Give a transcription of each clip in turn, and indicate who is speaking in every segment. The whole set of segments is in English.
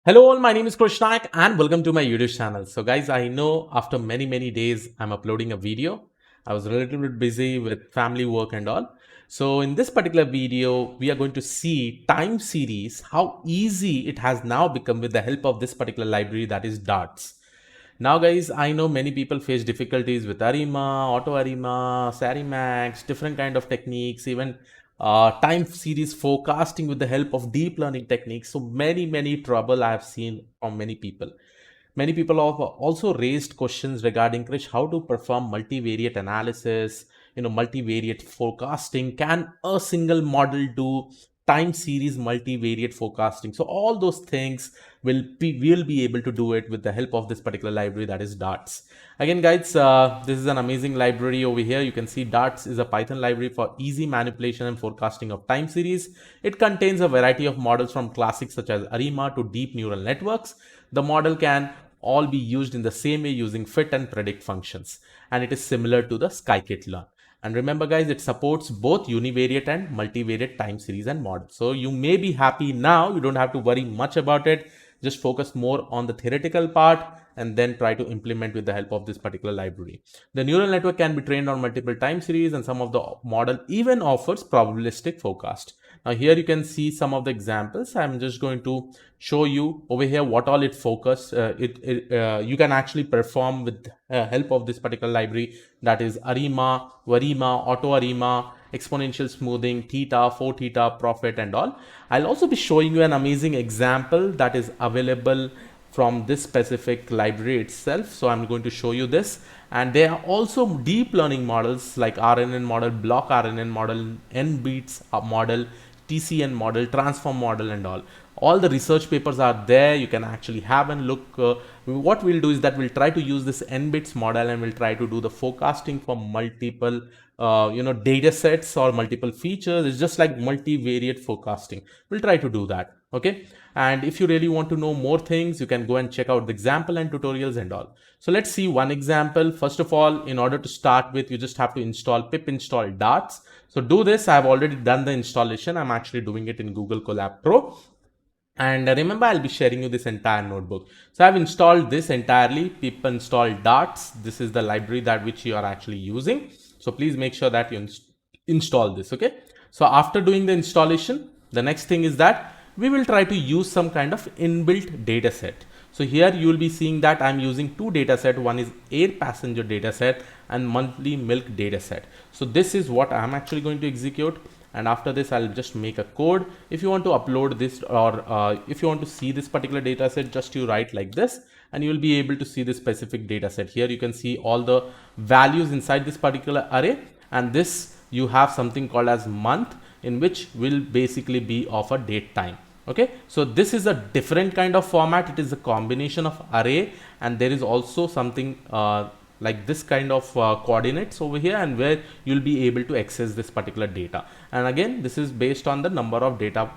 Speaker 1: Hello all, my name is Krish Naik and welcome to my YouTube channel. So guys, I know after many days I'm uploading a video. I was a little bit busy with family work and all. So in this particular video, we are going to see time series, how easy it has now become with the help of this particular library, that is darts. Now guys, I know many people face difficulties with ARIMA, auto ARIMA, SARIMAX, different kind of techniques, even time series forecasting with the help of deep learning techniques. So many trouble I have seen from many people. Many people have also raised questions regarding Krish, how to perform multivariate analysis, multivariate forecasting. Can a single model do time series multivariate forecasting? So all those things we'll be able to do it with the help of this particular library, that is darts. Again guys, this is an amazing library over here. You can see darts is a Python library for easy manipulation and forecasting of time series. It contains a variety of models from classics such as ARIMA to deep neural networks. The model can all be used in the same way using fit and predict functions, and it is similar to the scikit-learn. And remember guys, it supports both univariate and multivariate time series and models. So you may be happy now, you don't have to worry much about it. Just focus more on the theoretical part and then try to implement with the help of this particular library. The neural network can be trained on multiple time series, and some of the model even offers probabilistic forecast. Now here you can see some of the examples. I'm just going to show you over here what all it focus. You can actually perform with help of this particular library, that is ARIMA, VARIMA, auto ARIMA, exponential smoothing, theta, 4 theta, profit and all. I'll also be showing you an amazing example that is available from this specific library itself. So I'm going to show you this, and there are also deep learning models like RNN model, block RNN model, NBeats model, TCN model, transform model and all the research papers are there. You can actually have a look. What we'll do is that we'll try to use this NBeats model and we'll try to do the forecasting for multiple data sets or multiple features. It's just like multivariate forecasting. We'll try to do that. Okay, and if you really want to know more things, you can go and check out the example and tutorials and all. So let's see one example. First of all, in order to start with, you just have to install pip install darts. So do this. I've already done the installation. I'm actually doing it in Google Colab Pro. And remember, I'll be sharing you this entire notebook. So I've installed this entirely, pip install darts. This is the library that which you are actually using. So please make sure that you install this. Okay. So after doing the installation, the next thing is that we will try to use some kind of inbuilt data set. So here you will be seeing that I'm using two data set. One is air passenger data set and monthly milk data set. So this is what I'm actually going to execute. And after this, I'll just make a code. If you want to upload this, or if you want to see this particular data set, just you write like this and you will be able to see this specific data set. Here you can see all the values inside this particular array, and this you have something called as month, in which will basically be of a date time. Okay, so this is a different kind of format. It is a combination of array, and there is also something like this kind of coordinates over here, and where you'll be able to access this particular data. And again, this is based on the number of data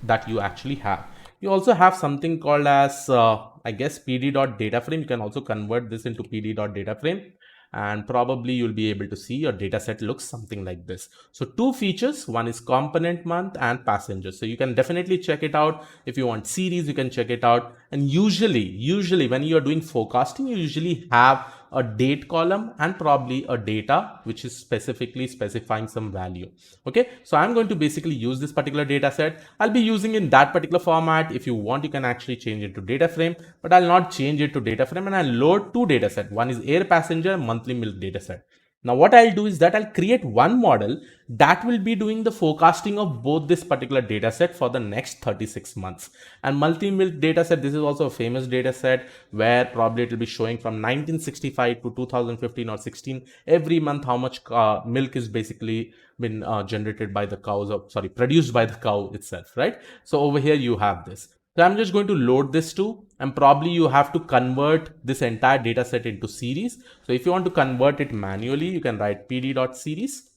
Speaker 1: that you actually have. You also have something called as I guess pd.dataframe. You can also convert this into pd.dataframe, and probably you'll be able to see your data set looks something like this. So two features, one is component month and passenger. So you can definitely check it out. If you want series, you can check it out. And usually when you are doing forecasting, you usually have a date column and probably a data which is specifically specifying some value. Okay, so I'm going to basically use this particular data set. I'll be using in that particular format. If you want, you can actually change it to data frame, but I'll not change it to data frame, and I'll load two data set. One is air passenger, monthly milk data set. Now what I'll do is that I'll create one model that will be doing the forecasting of both this particular data set for the next 36 months. And multi-milk data set, this is also a famous data set where probably it will be showing from 1965 to 2015 or 16 every month how much milk is basically been generated by the cows, or sorry, produced by the cow itself, right? So over here you have this. So I'm just going to load this too, and probably you have to convert this entire data set into series. So if you want to convert it manually, you can write pd.series,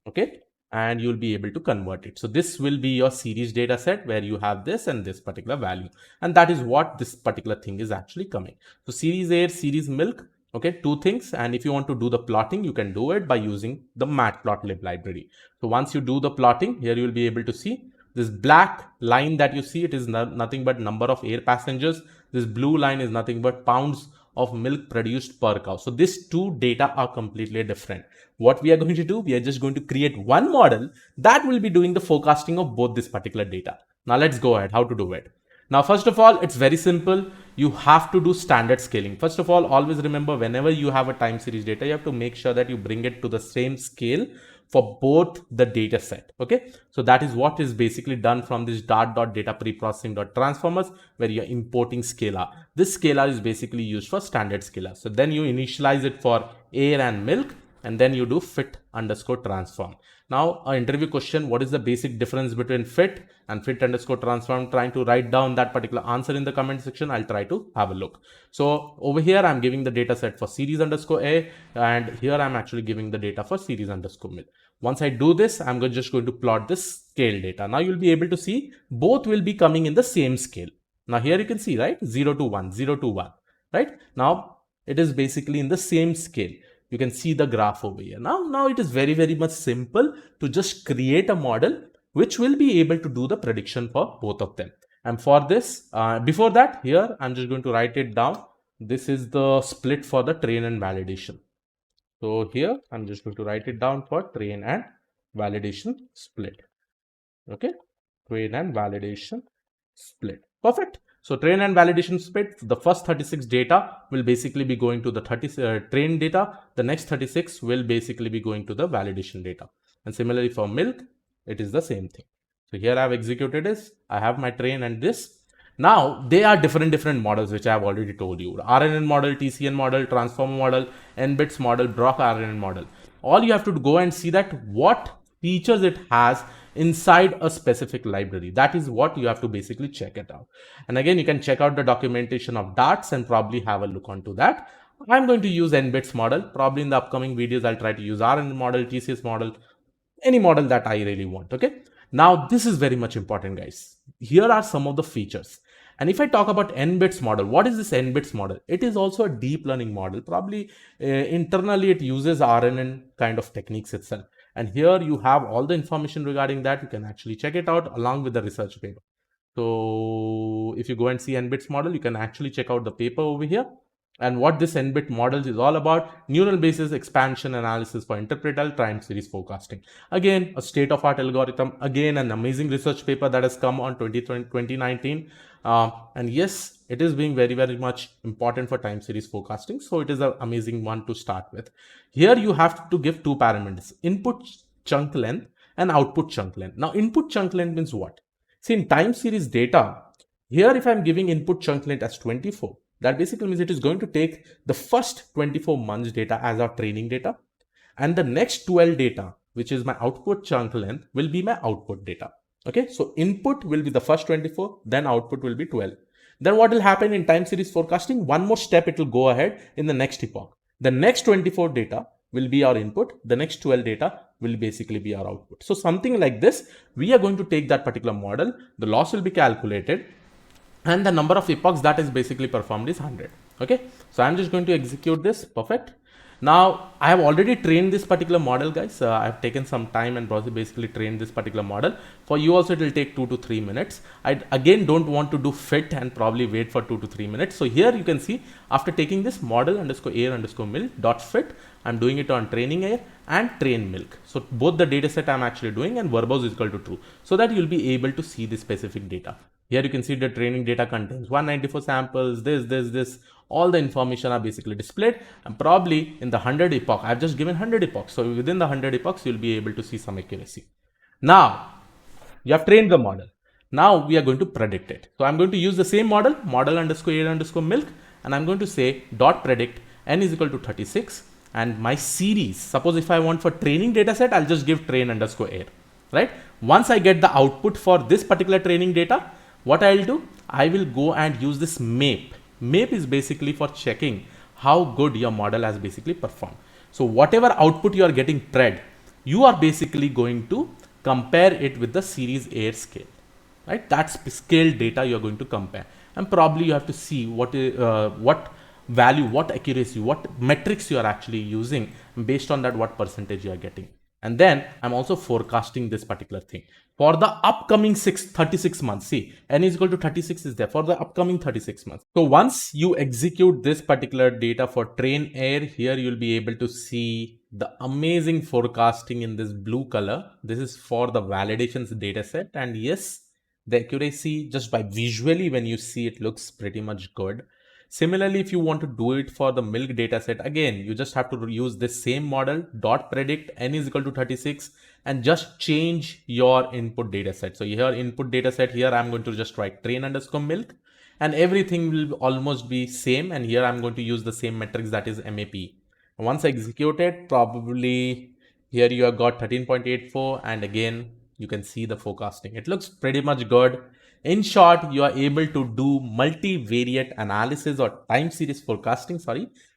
Speaker 1: okay, and you'll be able to convert it. So this will be your series data set where you have this and this particular value, and that is what this particular thing is actually coming. So series air, series milk, okay, two things. And if you want to do the plotting, you can do it by using the matplotlib library. So once you do the plotting, here you will be able to see This black line that you see, it is nothing but number of air passengers. This blue line is nothing but pounds of milk produced per cow. So these two data are completely different. What we are going to do, we are just going to create one model that will be doing the forecasting of both this particular data. Now let's go ahead, how to do it. Now, first of all, it's very simple. You have to do standard scaling. First of all, always remember, whenever you have a time series data, you have to make sure that you bring it to the same scale for both the data set. Okay, so that is what is basically done from this data preprocessing transformers, where you're importing scalar. This scalar is basically used for standard scalar. So then you initialize it for air and milk, and then you do fit underscore transform. Now, an interview question, what is the basic difference between fit and fit underscore transform? Trying to write down that particular answer in the comment section. I'll try to have a look. So over here, I'm giving the data set for series underscore A, and here I'm actually giving the data for series underscore mil. Once I do this, I'm just going to plot this scale data. Now you'll be able to see both will be coming in the same scale. Now here you can see, right? 0 to 1, 0 to 1, right? Now it is basically in the same scale. You can see the graph over here. Now it is very, very much simple to just create a model which will be able to do the prediction for both of them. And for this, before that, here I'm just going to write it down. This is the split for the train and validation. So here I'm just going to write it down for train and validation split. Okay, train and validation split. Perfect. So train and validation split, the first 36 data will basically be going to the train data. The next 36 will basically be going to the validation data. And similarly for milk, it is the same thing. So here I have executed this. I have my train and this. Now they are different models, which I have already told you. RNN model, TCN model, transformer model, N-bits model, Brock RNN model. All you have to go and see that what features it has inside a specific library. That is what you have to basically check it out. And again, you can check out the documentation of DARTs and probably have a look onto that. I'm going to use N-bits model. Probably in the upcoming videos, I'll try to use RNN model, TCS model, any model that I really want. Okay. Now this is very much important, guys. Here are some of the features. And if I talk about N-bits model, what is this N-bits model? It is also a deep learning model. Probably internally it uses RNN kind of techniques itself. And here you have all the information regarding that. You can actually check it out along with the research paper. So if you go and see N-bits model, you can actually check out the paper over here. And what this N-bit model is all about: neural basis expansion analysis for interpretable time series forecasting. Again, a state-of-art algorithm. Again, an amazing research paper that has come on 2019. And yes, it is being very, very much important for time series forecasting. So it is an amazing one to start with. Here you have to give two parameters: input chunk length and output chunk length. Now, input chunk length means what? See, in time series data, here if I'm giving input chunk length as 24, that basically means it is going to take the first 24 months data as our training data, and the next 12 data, which is my output chunk length, will be my output data. Okay, so input will be the first 24, then output will be 12. Then what will happen in time series forecasting? One more step, it will go ahead in the next epoch. The next 24 data will be our input, the next 12 data will basically be our output. So something like this, we are going to take that particular model, the loss will be calculated, and the number of epochs that is basically performed is 100. Okay, so I'm just going to execute this. Perfect. Now I have already trained this particular model, guys. I have taken some time and basically trained this particular model. For you also, it will take 2 to 3 minutes. I again don't want to do fit and probably wait for 2 to 3 minutes. So here you can see, after taking this model underscore air underscore mil dot fit, I'm doing it on training air and train milk. So both the data set I'm actually doing, and verbose is equal to true, so that you'll be able to see the specific data. Here you can see the training data contains 194 samples, this, all the information are basically displayed, and probably in the 100 epoch, I've just given 100 epochs. So within the 100 epochs, you'll be able to see some accuracy. Now, you have trained the model. Now we are going to predict it. So I'm going to use the same model underscore air underscore milk, and I'm going to say dot predict n is equal to 36, and my series, suppose if I want for training data set, I'll just give train underscore air, right? Once I get the output for this particular training data, what I'll do, I will go and use this MAPE. MAPE is basically for checking how good your model has basically performed. So whatever output you are getting pred, you are basically going to compare it with the series air scale, right? That's scale data you're going to compare. And probably you have to see what value, what accuracy, what metrics you are actually using. Based on that, what percentage you are getting. And then I'm also forecasting this particular thing for the upcoming 36 months. See, n is equal to 36 is there for the upcoming 36 months. So once you execute this particular data for train air, here you'll be able to see the amazing forecasting in this blue color. This is for the validations data set. And yes, the accuracy just by visually when you see it looks pretty much good. Similarly, if you want to do it for the milk dataset, again, you just have to use this same model, dot predict n is equal to 36, and just change your input dataset. So here input dataset, here I'm going to just write train underscore milk, and everything will almost be same. And here I'm going to use the same metrics, that is MAP. Once executed, probably here you have got 13.84, and again, you can see the forecasting. It looks pretty much good. In short, you are able to do multivariate analysis or time series forecasting,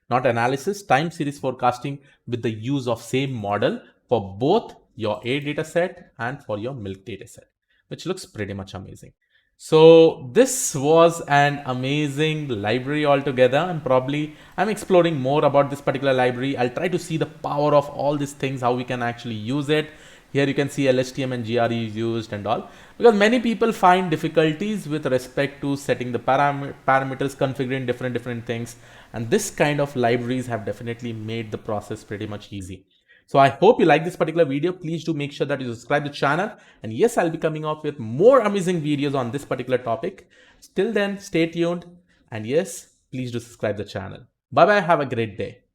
Speaker 1: not analysis, time series forecasting with the use of same model for both your A dataset and for your milk dataset, which looks pretty much amazing. So this was an amazing library altogether, and probably I'm exploring more about this particular library. I'll try to see the power of all these things, how we can actually use it. Here you can see LSTM and GRE is used and all, because many people find difficulties with respect to setting the parameters, configuring different things, and this kind of libraries have definitely made the process pretty much easy. So I hope you like this particular video. Please do make sure that you subscribe to the channel, and yes, I'll be coming up with more amazing videos on this particular topic. Till then, stay tuned, and yes, please do subscribe the channel. Bye bye, have a great day.